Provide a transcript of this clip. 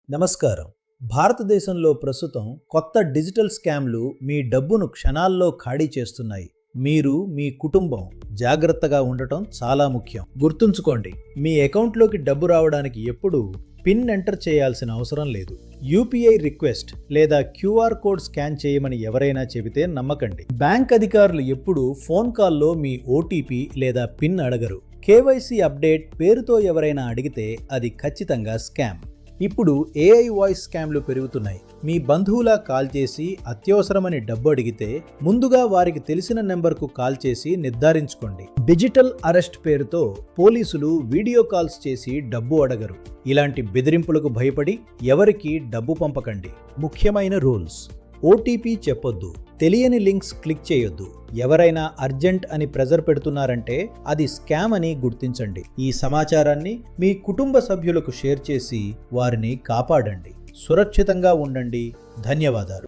నమస్కారం. భారతదేశంలో ప్రస్తుతం కొత్త డిజిటల్ స్కామ్లు మీ డబ్బును క్షణాల్లో ఖాళీ చేస్తున్నాయి. మీరు మీ కుటుంబం జాగ్రత్తగా ఉండటం చాలా ముఖ్యం. గుర్తుంచుకోండి, మీ అకౌంట్లోకి డబ్బు రావడానికి ఎప్పుడూ పిన్ ఎంటర్ చేయాల్సిన అవసరం లేదు. యూపీఐ రిక్వెస్ట్ లేదా క్యూఆర్ కోడ్ స్కాన్ చేయమని ఎవరైనా చెబితే నమ్మకండి. బ్యాంక్ అధికారులు ఎప్పుడూ ఫోన్ కాల్లో మీ ఓటీపీ లేదా పిన్ అడగరు. కేవైసీ అప్డేట్ పేరుతో ఎవరైనా అడిగితే అది ఖచ్చితంగా స్కామ్. ఇప్పుడు ఏఐ వాయిస్ స్కామ్లు పెరుగుతున్నాయి. మీ బంధువులా కాల్ చేసి అత్యవసరమని డబ్బు అడిగితే ముందుగా వారికి తెలిసిన నెంబర్కు కాల్ చేసి నిర్ధారించుకోండి. డిజిటల్ అరెస్ట్ పేరుతో పోలీసులు వీడియో కాల్స్ చేసి డబ్బు అడగరు. ఇలాంటి బెదిరింపులకు భయపడి ఎవరికీ డబ్బు పంపకండి. ముఖ్యమైన రూల్స్: ఓటీపీ చెప్పొద్దు, తెలియని లింక్స్ క్లిక్ చేయొద్దు. ఎవరైనా అర్జెంట్ అని ప్రెజర్ పెడుతున్నారంటే అది స్కామ్ అని గుర్తించండి. ఈ సమాచారాన్ని మీ కుటుంబ సభ్యులకు షేర్ చేసి వారిని కాపాడండి. సురక్షితంగా ఉండండి. ధన్యవాదాలు.